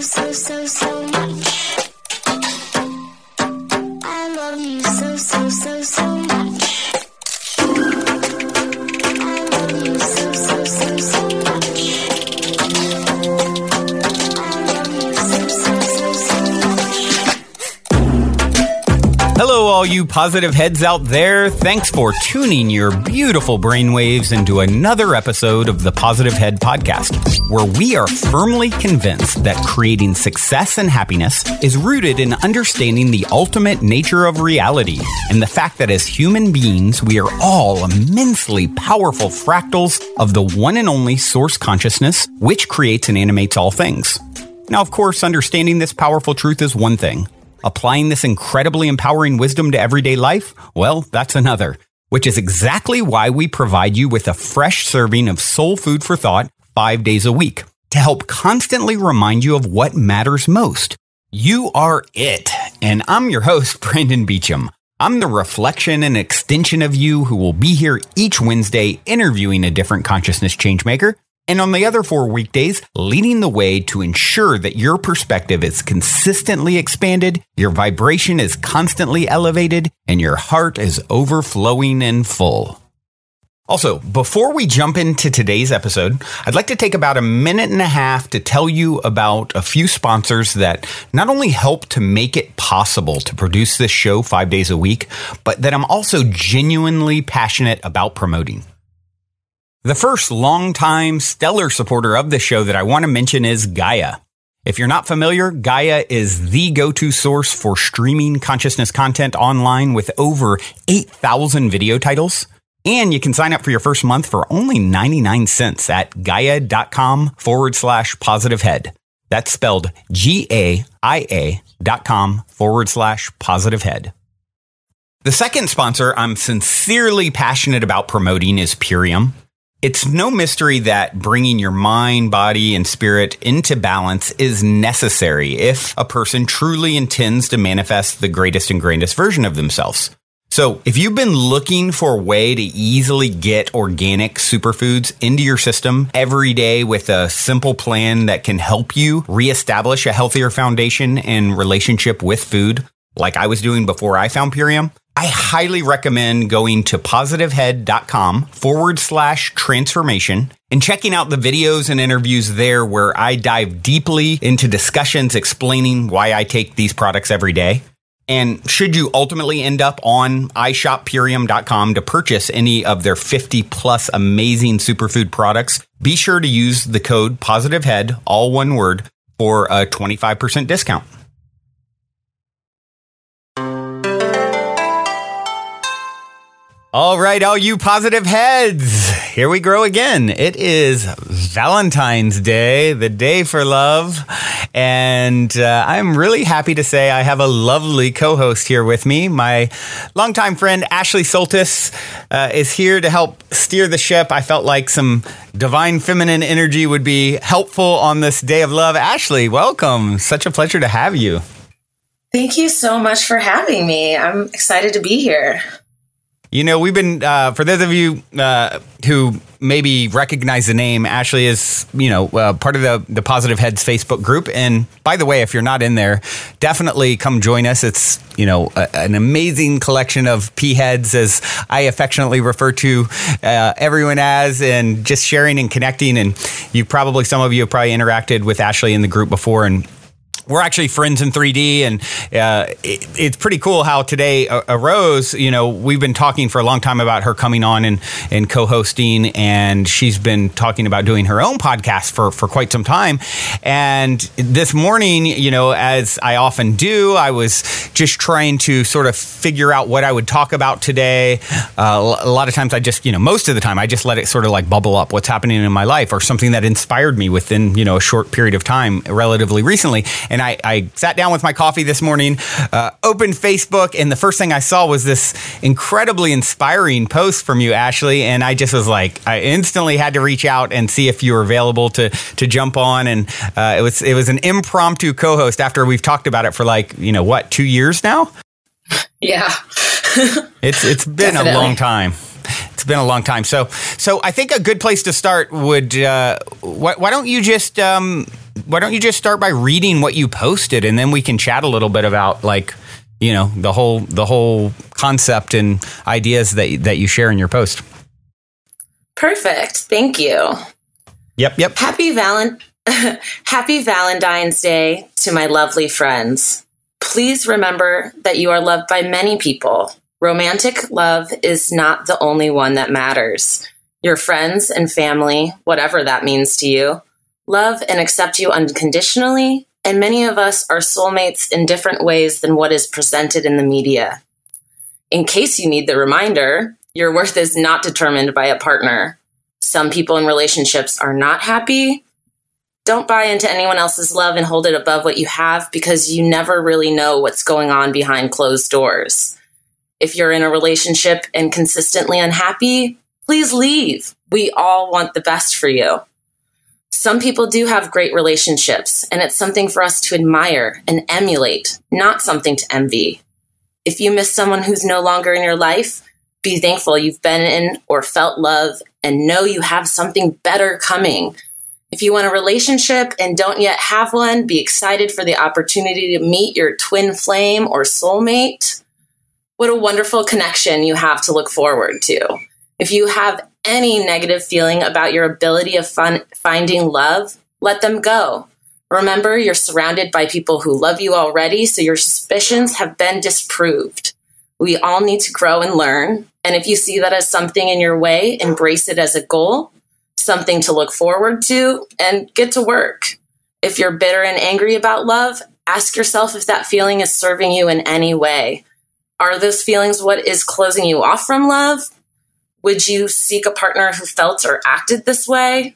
so much. I love you so much. I love you so much. I love you so much. Hello, all you positive heads out there. Thanks for tuning your beautiful brainwaves into another episode of the Positive Head Podcast, where we are firmly convinced that creating success and happiness is rooted in understanding the ultimate nature of reality and the fact that as human beings, we are all immensely powerful fractals of the one and only source consciousness, which creates and animates all things. Now, of course, understanding this powerful truth is one thing. Applying this incredibly empowering wisdom to everyday life? Well, that's another, which is exactly why we provide you with a fresh serving of soul food for thought 5 days a week to help constantly remind you of what matters most. You are it. And I'm your host, Brandon Beecham. I'm the reflection and extension of you who will be here each Wednesday interviewing a different consciousness changemaker. And on the other 4 weekdays, leading the way to ensure that your perspective is consistently expanded, your vibration is constantly elevated, and your heart is overflowing and full. Also, before we jump into today's episode, I'd like to take about a minute and a half to tell you about a few sponsors that not only help to make it possible to produce this show 5 days a week, but that I'm also genuinely passionate about promoting. The first longtime stellar supporter of the show that I want to mention is Gaia. If you're not familiar, Gaia is the go-to source for streaming consciousness content online with over 8,000 video titles. And you can sign up for your first month for only 99 cents at gaia.com/positivehead. That's spelled GAIA.com/positivehead. The second sponsor I'm sincerely passionate about promoting is Purium. It's no mystery that bringing your mind, body, and spirit into balance is necessary if a person truly intends to manifest the greatest and grandest version of themselves. So if you've been looking for a way to easily get organic superfoods into your system every day with a simple plan that can help you reestablish a healthier foundation and relationship with food, like I was doing before I found Purium, I highly recommend going to positivehead.com/transformation and checking out the videos and interviews there where I dive deeply into discussions explaining why I take these products every day. And should you ultimately end up on iShopPurium.com to purchase any of their 50 plus amazing superfood products, be sure to use the code POSITIVEHEAD, all one word, for a 25% discount. All right, all you positive heads, here we grow again. It is Valentine's Day, the day for love, and I'm really happy to say I have a lovely co-host here with me. My longtime friend Ashley Soltis is here to help steer the ship. I felt like some divine feminine energy would be helpful on this day of love. Ashley, welcome. Such a pleasure to have you. Thank you so much for having me. I'm excited to be here. You know, we've been, for those of you who maybe recognize the name, Ashley is, part of the Positive Heads Facebook group. And by the way, if you're not in there, definitely come join us. It's, an amazing collection of P-heads, as I affectionately refer to everyone as, and just sharing and connecting. And some of you have probably interacted with Ashley in the group before, and we're actually friends in 3D, and it's pretty cool how today arose. We've been talking for a long time about her coming on and co-hosting, and she's been talking about doing her own podcast for quite some time. And this morning, as I often do, I was just trying to sort of figure out what I would talk about today. A lot of times I just, most of the time, I just let it sort of like bubble up what's happening in my life or something that inspired me within, a short period of time relatively recently. And I sat down with my coffee this morning, opened Facebook, and the first thing I saw was this incredibly inspiring post from you, Ashley. And I just was like, I instantly had to reach out and see if you were available to jump on. And it was an impromptu co-host after we've talked about it for 2 years now? Yeah. It's been a long time. It's been a long time. So I think a good place to start would, why don't you just just start by reading what you posted, and then we can chat a little bit about like, you know, the whole concept and ideas that you share in your post. Perfect. Thank you. Yep. Happy Valentine's Day to my lovely friends. Please remember that you are loved by many people. Romantic love is not the only one that matters. Your friends and family, whatever that means to you, love and accept you unconditionally, and many of us are soulmates in different ways than what is presented in the media. In case you need the reminder, your worth is not determined by a partner. Some people in relationships are not happy. Don't buy into anyone else's love and hold it above what you have, because you never really know what's going on behind closed doors. If you're in a relationship and consistently unhappy, please leave. We all want the best for you. Some people do have great relationships, and it's something for us to admire and emulate, not something to envy. If you miss someone who's no longer in your life, be thankful you've been in or felt love, and know you have something better coming. If you want a relationship and don't yet have one, be excited for the opportunity to meet your twin flame or soulmate. What a wonderful connection you have to look forward to. If you have any negative feeling about your ability of finding love, let them go. Remember, you're surrounded by people who love you already, so your suspicions have been disproved. We all need to grow and learn. And if you see that as something in your way, embrace it as a goal, something to look forward to, and get to work. If you're bitter and angry about love, ask yourself if that feeling is serving you in any way. Are those feelings what is closing you off from love? Would you seek a partner who felt or acted this way?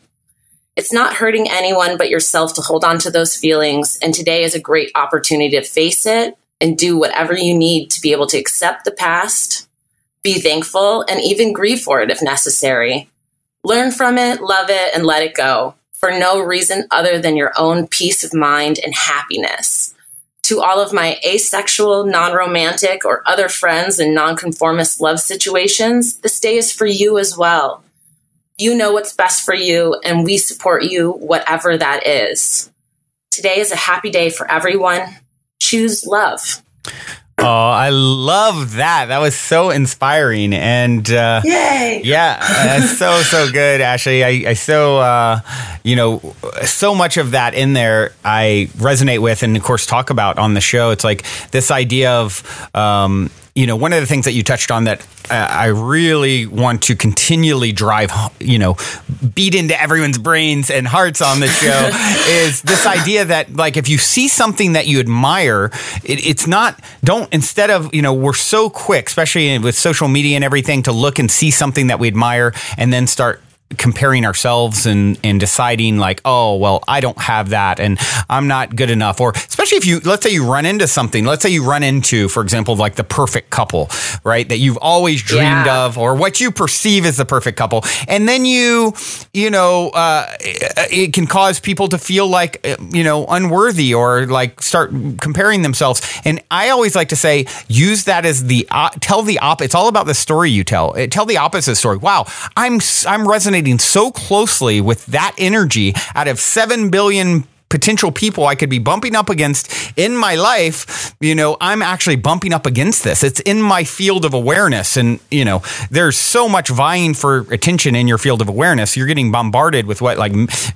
It's not hurting anyone but yourself to hold on to those feelings, and today is a great opportunity to face it and do whatever you need to be able to accept the past, be thankful, and even grieve for it if necessary. Learn from it, love it, and let it go for no reason other than your own peace of mind and happiness. To all of my asexual, non-romantic, or other friends in nonconformist love situations, this day is for you as well. You know what's best for you, and we support you, whatever that is. Today is a happy day for everyone. Choose love. Oh, I love that. That was so inspiring. And Yay! Yeah, so good, Ashley. I so, so much of that in there I resonate with and, of course, talk about on the show. It's like this idea of, one of the things that you touched on that I really want to continually drive, beat into everyone's brains and hearts on the show is this idea that, like, if you see something that you admire, instead of, we're so quick, especially with social media and everything, to look and see something that we admire and then start comparing ourselves and deciding like, oh, well, I don't have that and I'm not good enough. Or especially if let's say you run into something, for example, like the perfect couple, right? That you've always dreamed of, or what you perceive as the perfect couple. And then it can cause people to feel like, unworthy or like start comparing themselves. And I always like to say, use that as it's all about the story you tell. Tell the opposite story. Wow, I'm resonating so closely with that energy out of 7 billion potential people I could be bumping up against in my life. I'm actually bumping up against this. It's in my field of awareness. And, there's so much vying for attention in your field of awareness. You're getting bombarded with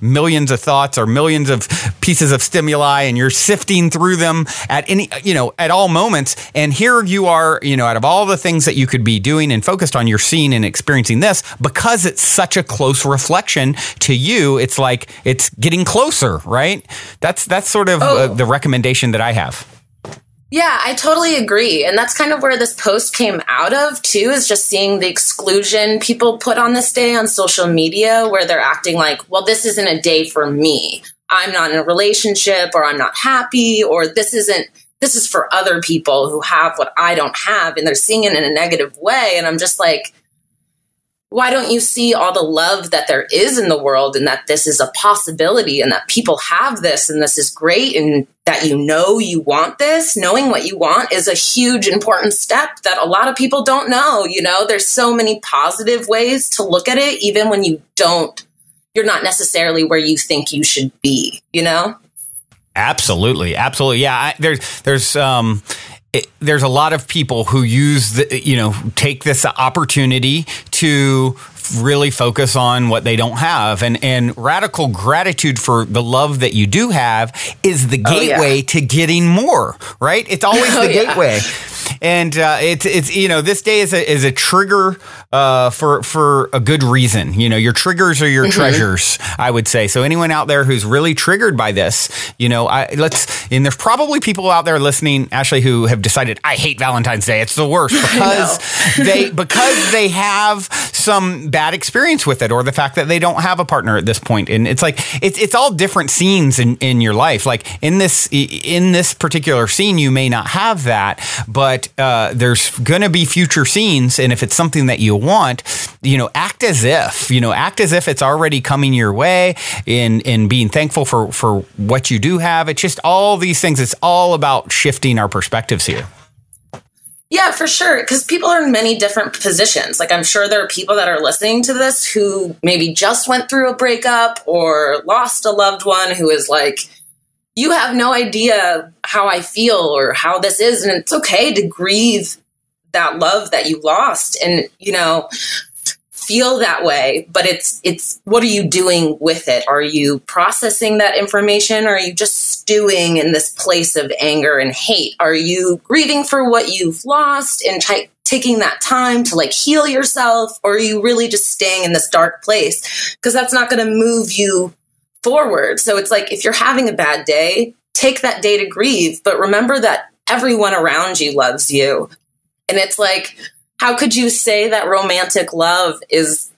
millions of thoughts or millions of pieces of stimuli, and you're sifting through them at all moments. And here you are, out of all the things that you could be doing and focused on, you're seeing and experiencing this because it's such a close reflection to you. It's like it's getting closer, right? That's sort of the recommendation that I have. Yeah, I totally agree. And that's kind of where this post came out of, too, is just seeing the exclusion people put on this day on social media, where they're acting like, well, this isn't a day for me. I'm not in a relationship, or I'm not happy, or this is for other people who have what I don't have. And they're seeing it in a negative way. And I'm just like, why don't you see all the love that there is in the world, and that this is a possibility, and that people have this, and this is great, and that you want this? Knowing what you want is a huge, important step that a lot of people don't know. There's so many positive ways to look at it, even when you don't you're not necessarily where you think you should be, you know? Absolutely. Yeah. There's a lot of people who take this opportunity to really focus on what they don't have. And radical gratitude for the love that you do have is the gateway to getting more, right? It's always the gateway. And it's this day is a trigger for a good reason. Your triggers are your treasures, I would say. So anyone out there who's really triggered by this, and there's probably people out there listening, Ashley, who have decided, I hate Valentine's Day. It's the worst because they have some bad experience with it, or the fact that they don't have a partner at this point. And it's like it's all different scenes in your life. Like in this particular scene, you may not have that, but there's going to be future scenes. And if it's something that you want, act as if it's already coming your way, in being thankful for what you do have. It's just all these things. It's all about shifting our perspectives here. Yeah, for sure. Because people are in many different positions. Like, I'm sure there are people that are listening to this who maybe just went through a breakup or lost a loved one, who is like, you have no idea how I feel or how this is. And it's okay to grieve that love that you lost and, feel that way. But it's what are you doing with it? Are you processing that information? Or are you just stewing in this place of anger and hate? Are you grieving for what you've lost and taking that time to heal yourself? Or are you really just staying in this dark place? Because that's not going to move you forward. So it's like, if you're having a bad day, take that day to grieve, but remember that everyone around you loves you. And it's like, how could you say that romantic love is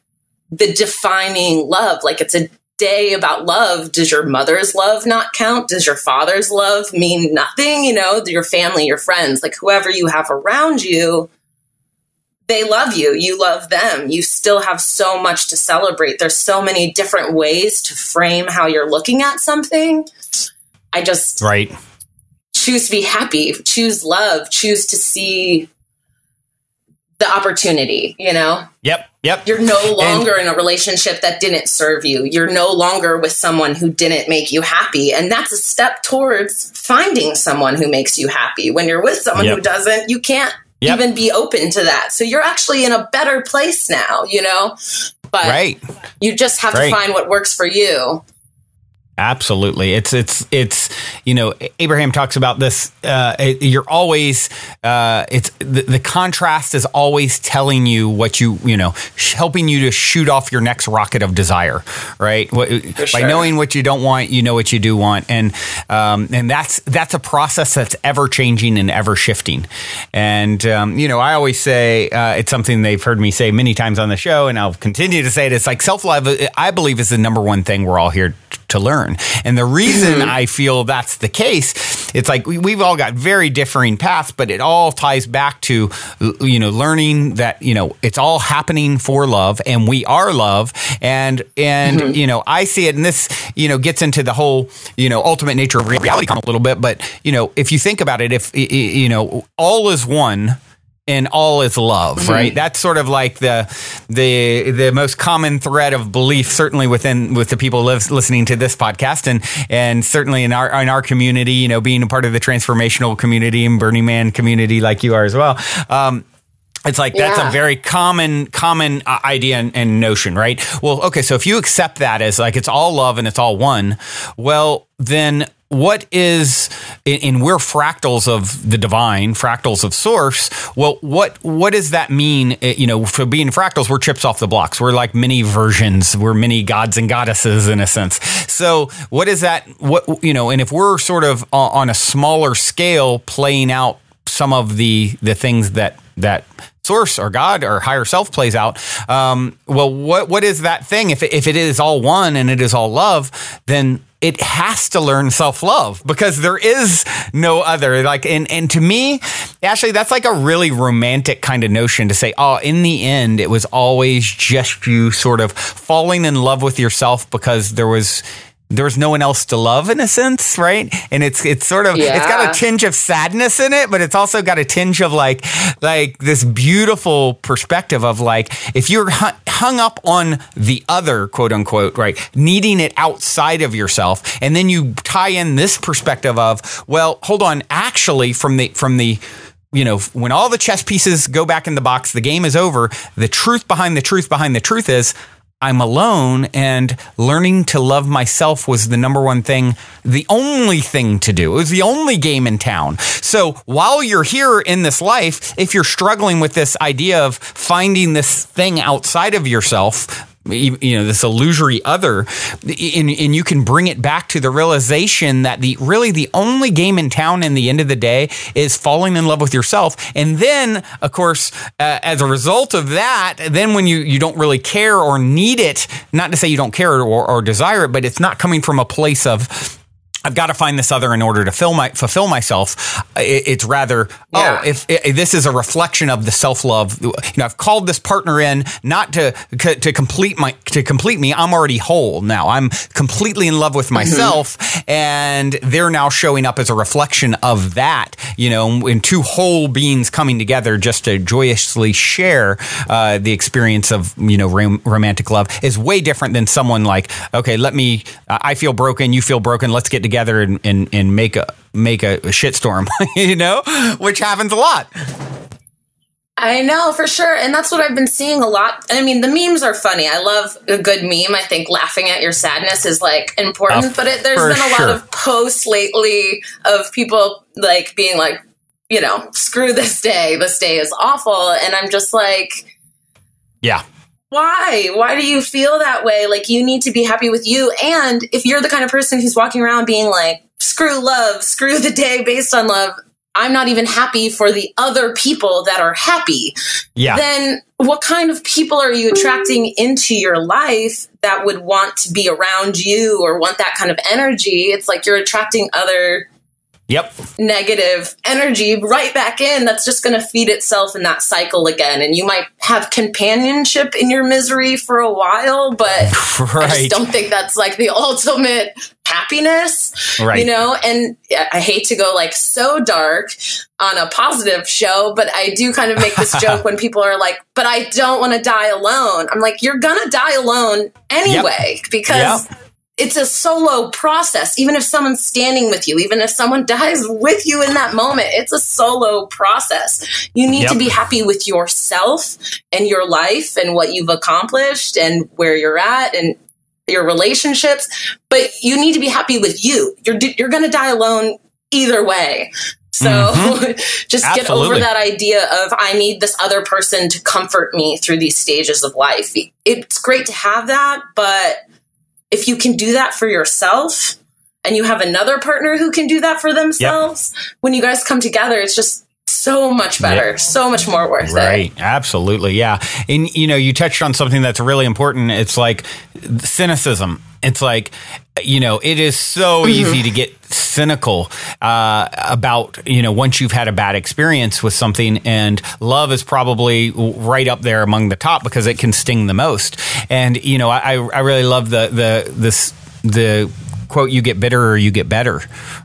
the defining love? Like, it's a day about love. Does your mother's love not count? Does your father's love mean nothing? Your family, your friends, whoever you have around you, they love you. You love them. You still have so much to celebrate. There's so many different ways to frame how you're looking at something. I just choose to be happy, choose love, choose to see the opportunity, Yep. You're no longer in a relationship that didn't serve you. You're no longer with someone who didn't make you happy. And that's a step towards finding someone who makes you happy. When you're with someone who doesn't, you can't even be open to that. So you're actually in a better place now, But you just have to find what works for you. Absolutely. It's Abraham talks about this. You're always, it's the contrast is always telling you what helping you to shoot off your next rocket of desire, right? By knowing what you don't want, you know what you do want. And that's a process that's ever changing and ever shifting. And, I always say, it's something they've heard me say many times on the show, and I'll continue to say it. It's like self-love, I believe, is the number one thing we're all here to learn. And the reason I feel that's the case, it's like we've all got very differing paths, but it all ties back to, learning that, it's all happening for love, and we are love. And I see it, and this, gets into the whole, ultimate nature of reality a little bit. But, if you think about it, if, all is one, and all is love, right? That's sort of like the most common thread of belief, certainly with the people listening to this podcast, and certainly in our community, being a part of the transformational community and Burning Man community like you are as well. It's like that's a very common idea and notion, right? Well, okay, so if you accept that as like it's all love and it's all one, well, then what is, and we're fractals of the divine, fractals of source. Well, what does that mean? For being fractals, we're chips off the blocks. We're like mini versions. We're mini gods and goddesses in a sense. So what is that? And if we're sort of on a smaller scale playing out some of the things that source or God or higher self plays out. Well, what is that thing? If it is all one and it is all love, then it has to learn self-love because there is no other. And to me, Ashley, that's like a really romantic kind of notion to say, oh, in the end, it was always just you sort of falling in love with yourself because there was there's no one else to love in a sense, right? And it's sort of, it's got a tinge of sadness in it, but it's also got a tinge of like this beautiful perspective of like, if you're hung up on the other, quote unquote, right, needing it outside of yourself, and then you tie in this perspective of, well, hold on, actually from the you know, when all the chess pieces go back in the box, the game is over. The truth behind the truth is I'm alone, and learning to love myself was the number one thing, the only thing to do. It was the only game in town. So while you're here in this life, if you're struggling with this idea of finding this thing outside of yourself, you know, this illusory other, and you can bring it back to the realization that the only game in town in the end of the day is falling in love with yourself. And then, of course, as a result of that, then when you don't really care or need it, not to say you don't care or desire it, but it's not coming from a place of, I've got to find this other in order to fulfill myself. It's rather, if this is a reflection of the self-love, you know, I've called this partner in not to complete me. I'm already whole now. I'm completely in love with myself, and they're now showing up as a reflection of that. You know, in two whole beings coming together just to joyously share the experience of, you know, romantic love is way different than someone like, okay, I feel broken, you feel broken, let's get together and make a shitstorm, you know, which happens a lot. I know, for sure. And that's what I've been seeing a lot. I mean, the memes are funny. I love a good meme. I think laughing at your sadness is like important, but there's been a lot of posts lately of people like being like, you know, screw this day. This day is awful. And I'm just like, yeah. Why do you feel that way? Like, you need to be happy with you. And if you're the kind of person who's walking around being like, screw love, screw the day based on love, I'm not even happy for the other people that are happy. Yeah. Then what kind of people are you attracting into your life that would want to be around you or want that kind of energy? It's like you're attracting other negative energy right back in. That's just going to feed itself in that cycle again. And you might have companionship in your misery for a while, but I just don't think that's like the ultimate happiness, you know? And I hate to go like so dark on a positive show, but I do kind of make this joke when people are like, but I don't want to die alone. I'm like, you're going to die alone anyway, because it's a solo process. Even if someone's standing with you, even if someone dies with you in that moment, it's a solo process. You need to be happy with yourself and your life and what you've accomplished and where you're at and your relationships. But you need to be happy with you. You're going to die alone either way. So just get over that idea of, I need this other person to comfort me through these stages of life. It's great to have that, but if you can do that for yourself and you have another partner who can do that for themselves, when you guys come together, it's just so much better, so much more worth it. Right. Absolutely. Yeah. And, you know, you touched on something that's really important. It's like cynicism. It's like, you know, it is so easy to get cynical about, you know, once you've had a bad experience with something, and love is probably right up there among the top because it can sting the most. And, you know, I really love the quote, you get bitter or you get better,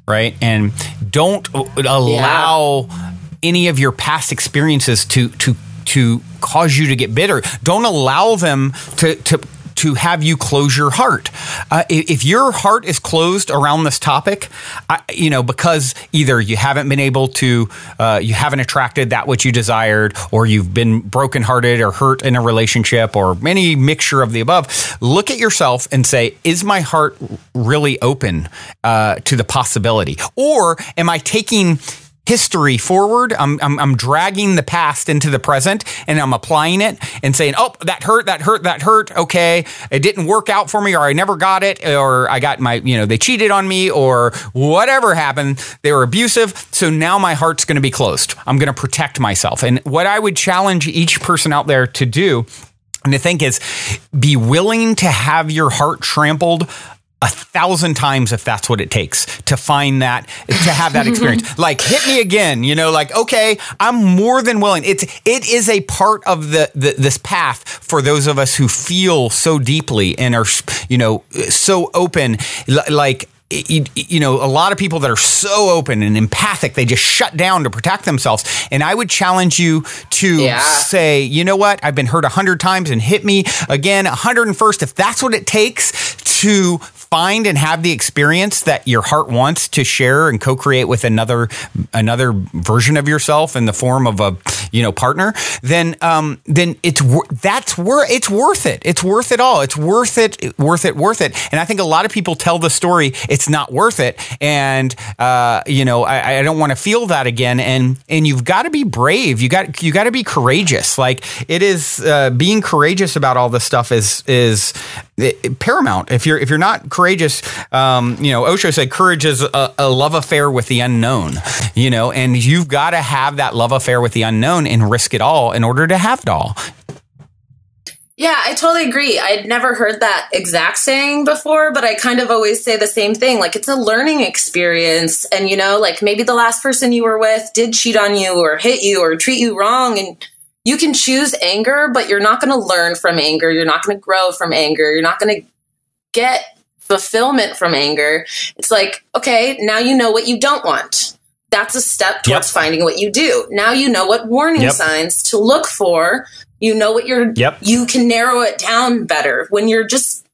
right? And don't allow any of your past experiences to cause you to get bitter. Don't allow them to have you close your heart. If your heart is closed around this topic, you know, because either you haven't been able to, you haven't attracted that which you desired, or you've been brokenhearted or hurt in a relationship, or any mixture of the above, look at yourself and say, is my heart really open to the possibility? Or am I taking history forward? I'm dragging the past into the present, and I'm applying it and saying, oh, that hurt. Okay. It didn't work out for me, or I never got it, or I got they cheated on me, or whatever happened. They were abusive. So now my heart's going to be closed. I'm going to protect myself. And what I would challenge each person out there to do and to think is, be willing to have your heart trampled 1,000 times if that's what it takes to find that, to have that experience. Like, hit me again, like, okay, I'm more than willing. It is a part of this path for those of us who feel so deeply and are, so open, like, a lot of people that are so open and empathic, they just shut down to protect themselves. And I would challenge you to say, you know what? I've been hurt 100 times and hit me again 101st. If that's what it takes to find and have the experience that your heart wants to share and co-create with another version of yourself in the form of a partner, then it's worth it. It's worth it all. It's worth it. And I think a lot of people tell the story it's not worth it, and I don't want to feel that again. And you've got to be brave. You got to be courageous. Like, it is being courageous about all this stuff is paramount. If you're not courageous, Osho said courage is a love affair with the unknown, and you've got to have that love affair with the unknown and risk it all in order to have it all. Yeah, I totally agree. I'd never heard that exact saying before, but I kind of always say the same thing. Like, it's a learning experience. And, like, maybe the last person you were with did cheat on you or hit you or treat you wrong. And you can choose anger, but you're not going to learn from anger. You're not going to grow from anger. You're not going to get fulfillment from anger. It's like, okay, now you know what you don't want. That's a step towards finding what you do. Now you know what warning signs to look for. You know what you can narrow it down better when you're just,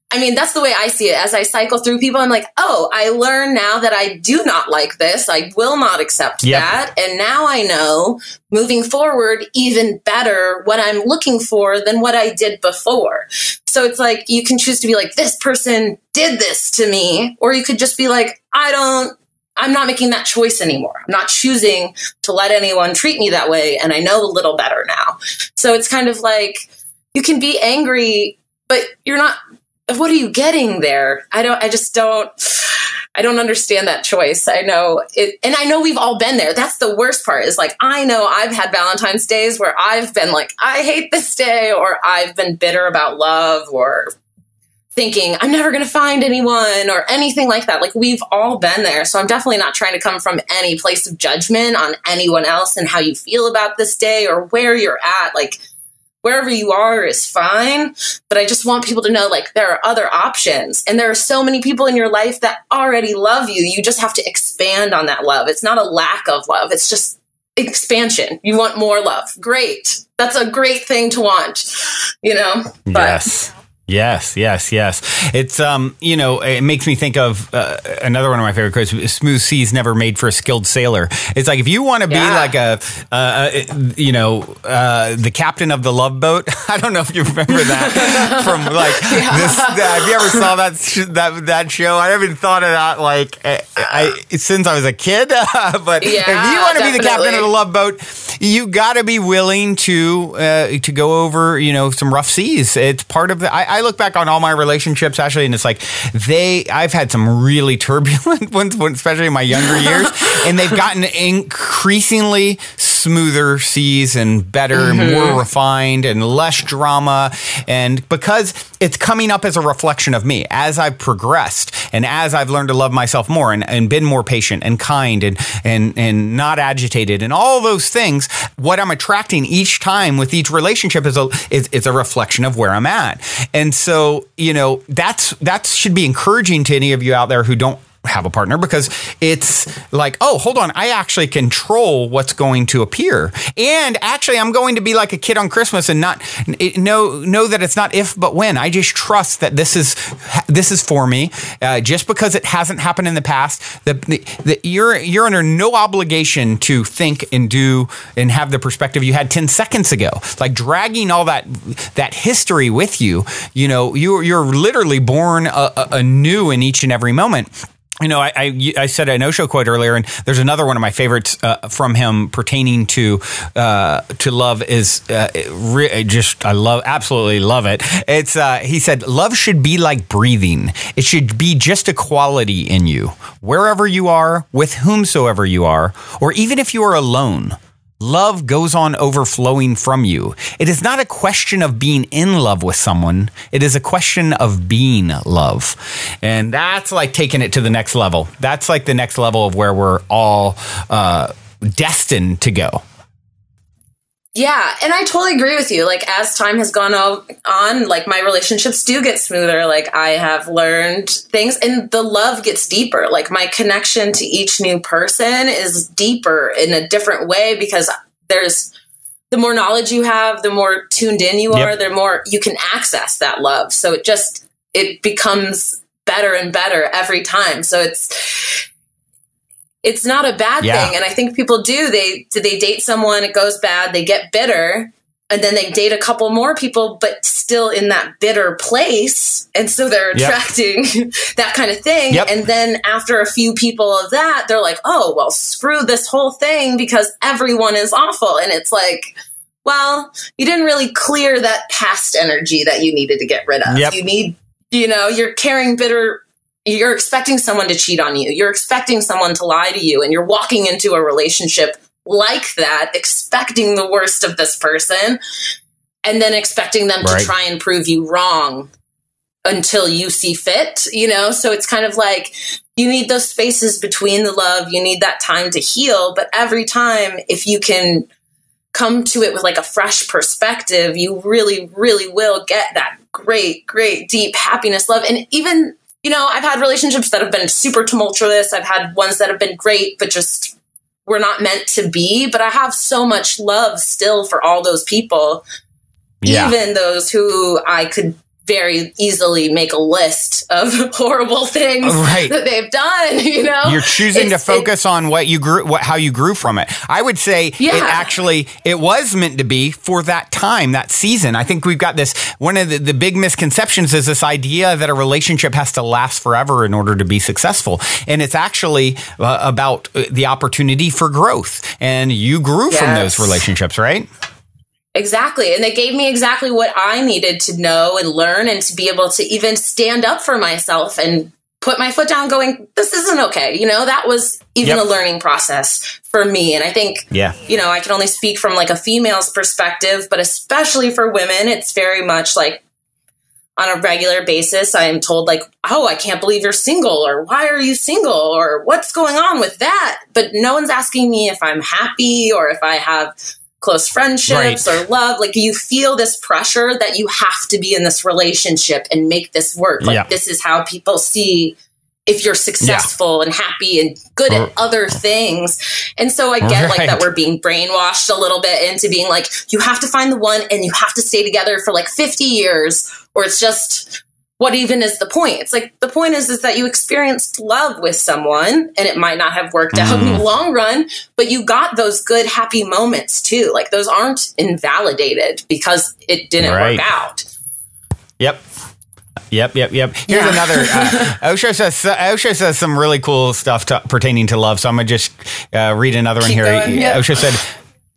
that's the way I see it. As I cycle through people, I'm like, oh, I learn now that I do not like this. I will not accept that. And now I know moving forward even better what I'm looking for than what I did before. So it's like, you can choose to be like, this person did this to me, or you could just be like, I'm not making that choice anymore. I'm not choosing to let anyone treat me that way. And I know a little better now. So it's kind of like, you can be angry, but you're not, what are you getting there? I don't understand that choice. I know it. And I know we've all been there. That's the worst part, is like, I know I've had Valentine's days where I've been like, I hate this day, or I've been bitter about love, or thinking I'm never going to find anyone or anything like that. Like, we've all been there. So I'm definitely not trying to come from any place of judgment on anyone else and how you feel about this day or where you're at. Like, wherever you are is fine. But I just want people to know, like, there are other options. And there are so many people in your life that already love you. You just have to expand on that love. It's not a lack of love. It's just expansion. You want more love. Great. That's a great thing to want, But, Yes. It's, it makes me think of another one of my favorite quotes, smooth seas never made for a skilled sailor. It's like, if you want to be like the captain of the Love Boat. I don't know if you remember that from like this. Have you ever saw that show? I haven't thought of that since I was a kid. But if you want to be the captain of the Love Boat, you got to be willing to go over, some rough seas. It's part of I look back on all my relationships, actually, and it's like I've had some really turbulent ones, especially in my younger years, and they've gotten increasingly smoother seas and better and more refined and less drama. And because it's coming up as a reflection of me as I've progressed and as I've learned to love myself more and been more patient and kind and not agitated and all those things, what I'm attracting each time with each relationship is a reflection of where I'm at. And so, that should be encouraging to any of you out there who don't have a partner, because it's like, oh, hold on, I actually control what's going to appear. And actually, I'm going to be like a kid on Christmas and not know that it's not if, but when. I just trust that this is for me. Just because it hasn't happened in the past, that you're under no obligation to think and do and have the perspective you had 10 seconds ago. Like, dragging all that history with you, you're literally born anew in each and every moment. I said an Osho quote earlier, and there's another one of my favorites from him pertaining to love is absolutely love it. It's he said, love should be like breathing. It should be just a quality in you, wherever you are, with whomsoever you are, or even if you are alone. love goes on overflowing from you. It is not a question of being in love with someone. It is a question of being love. And that's like taking it to the next level. That's like the next level of where we're all destined to go. Yeah, and I totally agree with you. Like, as time has gone on, like, my relationships do get smoother. Like, I have learned things, and the love gets deeper. Like, my connection to each new person is deeper in a different way, because there's the more knowledge you have, the more tuned in you are, the more you can access that love. So it becomes better and better every time. So it's not a bad thing. And I think people they date someone, it goes bad, they get bitter, and then they date a couple more people, but still in that bitter place. And so they're attracting that kind of thing. And then after a few people of that, they're like, oh, well, screw this whole thing because everyone is awful. And it's like, well, you didn't really clear that past energy that you needed to get rid of. You need, you're carrying bitter. You're expecting someone to cheat on you. You're expecting someone to lie to you. And you're walking into a relationship like that, expecting the worst of this person, and then expecting them to try and prove you wrong until you see fit, So it's kind of like you need those spaces between the love. You need that time to heal. But every time, if you can come to it with like a fresh perspective, you really, really will get that great, great, deep happiness, love. And even I've had relationships that have been super tumultuous. I've had ones that have been great, but just were not meant to be. But I have so much love still for all those people, even those who I could very easily make a list of horrible things that they've done. You're choosing to focus on what you grew, how you grew from it. I would say it was meant to be for that time, that season. I think we've got this, one of the big misconceptions is this idea that a relationship has to last forever in order to be successful. And it's actually about the opportunity for growth. And you grew from those relationships, right? Exactly. And they gave me exactly what I needed to know and learn, and to be able to even stand up for myself and put my foot down going, this isn't okay. That was even a learning process for me. And I think, I can only speak from like a female's perspective, but especially for women, it's very much like on a regular basis, I am told like, oh, I can't believe you're single, or why are you single, or what's going on with that? But no one's asking me if I'm happy or if I have close friendships or love. Like, you feel this pressure that you have to be in this relationship and make this work. Like, this is how people see if you're successful and happy and good at other things. And so I get like that we're being brainwashed a little bit into being like, you have to find the one and you have to stay together for like 50 years, or it's just, what even is the point? It's like, the point is that you experienced love with someone, and it might not have worked out in the long run, but you got those good, happy moments too. Like, those aren't invalidated because it didn't work out. Yep. Here's another. Osho says some really cool stuff pertaining to love. So I'm going to just read another one here. Osho said,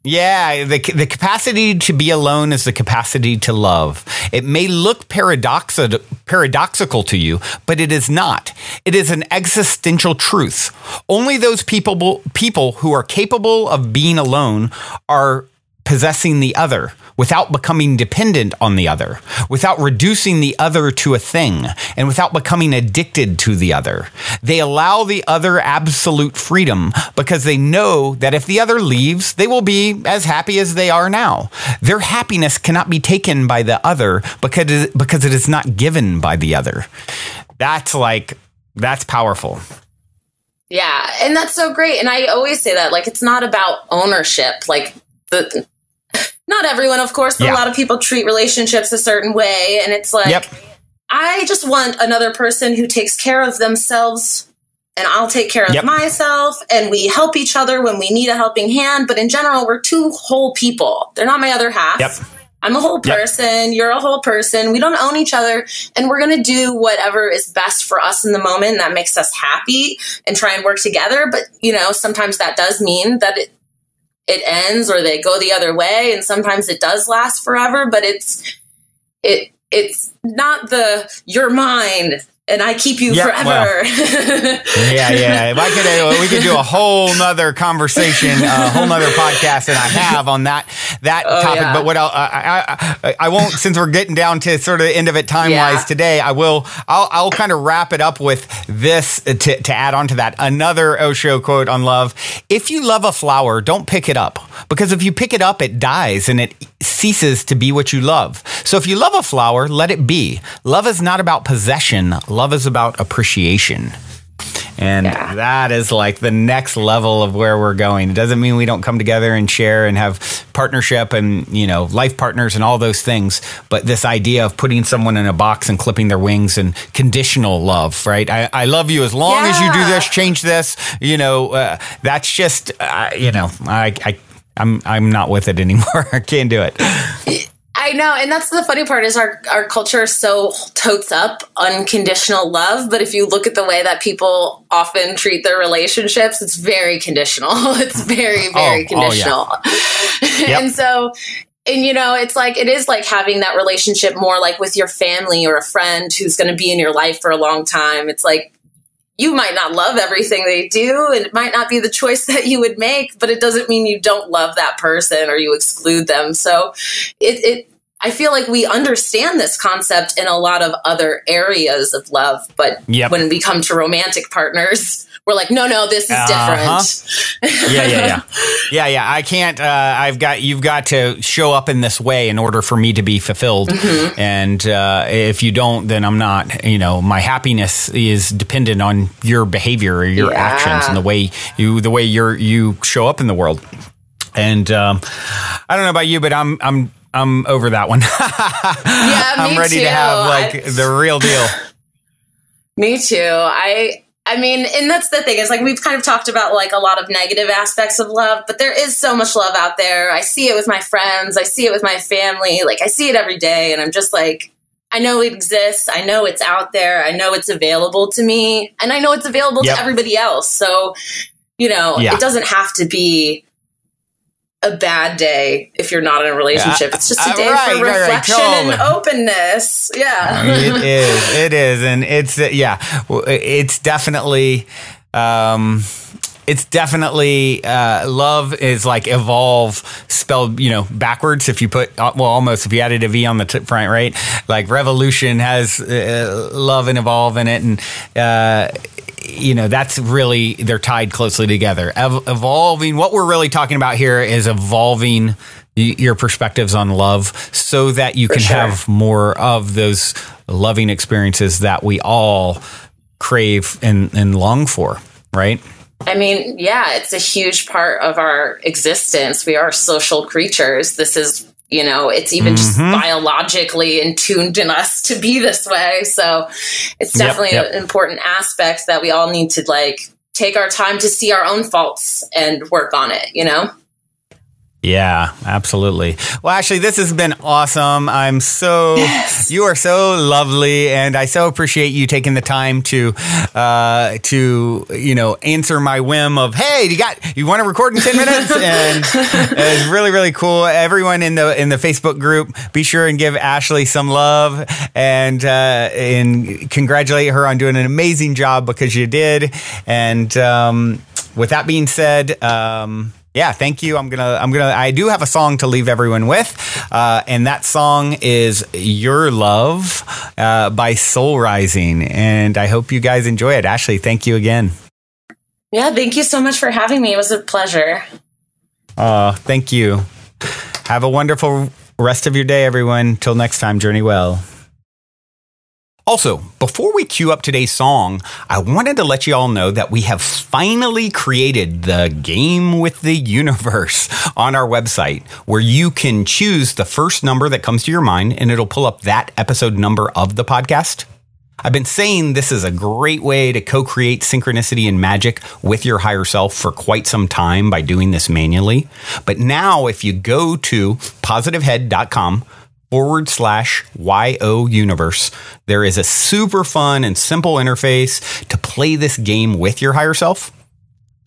the capacity to be alone is the capacity to love. It may look paradoxical to you, but it is not. It is an existential truth. Only those people who are capable of being alone are possessing the other without becoming dependent on the other, without reducing the other to a thing, and without becoming addicted to the other. They allow the other absolute freedom because they know that if the other leaves, they will be as happy as they are now. Their happiness cannot be taken by the other because it is not given by the other. That's powerful. Yeah, and that's so great. And I always say that, like, it's not about ownership. Like, not everyone, of course, but a lot of people treat relationships a certain way. And it's like, I just want another person who takes care of themselves, and I'll take care of myself, and we help each other when we need a helping hand. But in general, we're two whole people. They're not my other half. I'm a whole person. You're a whole person. We don't own each other, and we're going to do whatever is best for us in the moment that makes us happy, and try and work together. But, sometimes that does mean that it ends, or they go the other way, and sometimes it does last forever. But it's not you're mine and I keep you Yeah, forever. well, yeah. If we could do a whole nother conversation, a whole nother podcast than I have on that topic. Yeah. But what I won't, since we're getting down to sort of the end of it time wise today, I'll kind of wrap it up with this to add on to that. Another Osho quote on love. If you love a flower, don't pick it up, because if you pick it up, it dies and it ceases to be what you love. So if you love a flower, let it be. Love is not about possession. Love is about appreciation. And that is like the next level of where we're going. It doesn't mean we don't come together and share and have partnership and, life partners and all those things. But this idea of putting someone in a box and clipping their wings and conditional love, right? I love you as long as you do this, change this, that's just, I'm not with it anymore. I can't do it. I know. And that's the funny part is our culture so totes up unconditional love. But if you look at the way that people often treat their relationships, it's very conditional. It's very, very conditional. Yep. And so, it's like, it is like having that relationship more like with your family or a friend who's going to be in your life for a long time. It's like, you might not love everything they do, and it might not be the choice that you would make, but it doesn't mean you don't love that person or you exclude them. So I feel like we understand this concept in a lot of other areas of love, but when we come to romantic partners, we're like, no, this is different. Yeah. I can't, you've got to show up in this way in order for me to be fulfilled. Mm-hmm. And if you don't, then I'm not, my happiness is dependent on your behavior or your actions and the way you show up in the world. And I don't know about you, but I'm over that one. I'm ready to have the real deal. Me too. I mean, and that's the thing is like, we've kind of talked about like a lot of negative aspects of love, but there is so much love out there. I see it with my friends. I see it with my family. Like I see it every day. And I'm just like, I know it exists. I know it's out there. I know it's available to me, and I know it's available to everybody else. So, it doesn't have to be a bad day if you're not in a relationship. It's just a day for reflection and openness. Yeah. It is. And it's definitely, love is like evolve spelled, backwards. If you put, almost if you added a V on the front, right? Like revolution has love and evolve in it. And, that's really, they're tied closely together. Evolving, what we're really talking about here is evolving your perspectives on love so that you can have more of those loving experiences that we all crave and long for, right? I mean, it's a huge part of our existence. We are social creatures. This is, it's even just biologically intuned in us to be this way. So it's definitely an important aspect that we all need to like take our time to see our own faults and work on it, Yeah, absolutely. Well, Ashley, this has been awesome. You are so lovely, and I so appreciate you taking the time to answer my whim of, hey, you want to record in 10 minutes? And it's really, really cool. Everyone in the Facebook group, be sure and give Ashley some love and congratulate her on doing an amazing job, because you did. And with that being said, thank you. I do have a song to leave everyone with. And that song is Your Love by Soul Rising. And I hope you guys enjoy it. Ashley, thank you again. Yeah, thank you so much for having me. It was a pleasure. Thank you. Have a wonderful rest of your day, everyone. Till next time, journey well. Also, before we cue up today's song, I wanted to let you all know that we have finally created the Game with the Universe on our website, where you can choose the first number that comes to your mind, and it'll pull up that episode number of the podcast. I've been saying this is a great way to co-create synchronicity and magic with your higher self for quite some time by doing this manually. But now, if you go to positivehead.com/YO Universe, there is a super fun and simple interface to play this game with your higher self.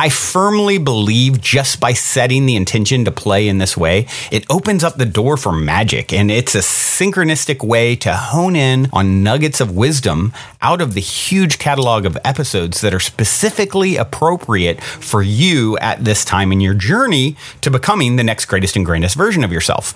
I firmly believe just by setting the intention to play in this way, it opens up the door for magic, and it's a synchronistic way to hone in on nuggets of wisdom out of the huge catalog of episodes that are specifically appropriate for you at this time in your journey to becoming the next greatest and grandest version of yourself.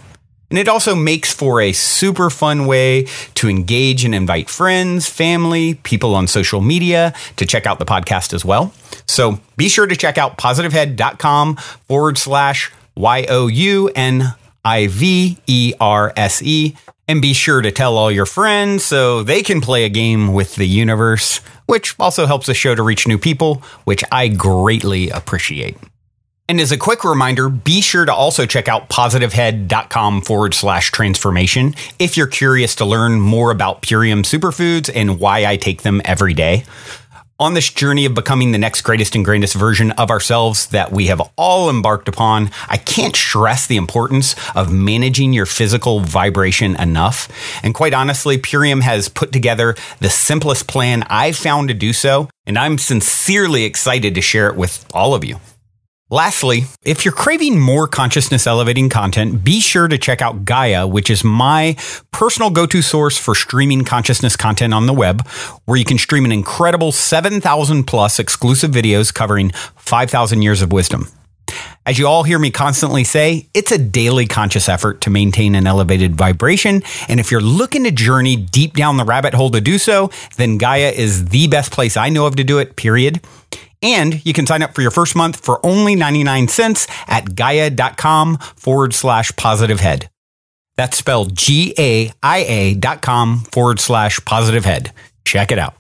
And it also makes for a super fun way to engage and invite friends, family, people on social media to check out the podcast as well. So be sure to check out positivehead.com/YOUNIVERSE and be sure to tell all your friends so they can play a game with the universe, which also helps the show to reach new people, which I greatly appreciate. And as a quick reminder, be sure to also check out positivehead.com/transformation if you're curious to learn more about Purium superfoods and why I take them every day. On this journey of becoming the next greatest and grandest version of ourselves that we have all embarked upon, I can't stress the importance of managing your physical vibration enough. And quite honestly, Purium has put together the simplest plan I've found to do so, and I'm sincerely excited to share it with all of you. Lastly, if you're craving more consciousness elevating content, be sure to check out Gaia, which is my personal go-to source for streaming consciousness content on the web, where you can stream an incredible 7,000 plus exclusive videos covering 5,000 years of wisdom. As you all hear me constantly say, it's a daily conscious effort to maintain an elevated vibration. And if you're looking to journey deep down the rabbit hole to do so, then Gaia is the best place I know of to do it, period. And you can sign up for your first month for only 99 cents at gaia.com/positivehead. That's spelled GAIA.com/positivehead. Check it out.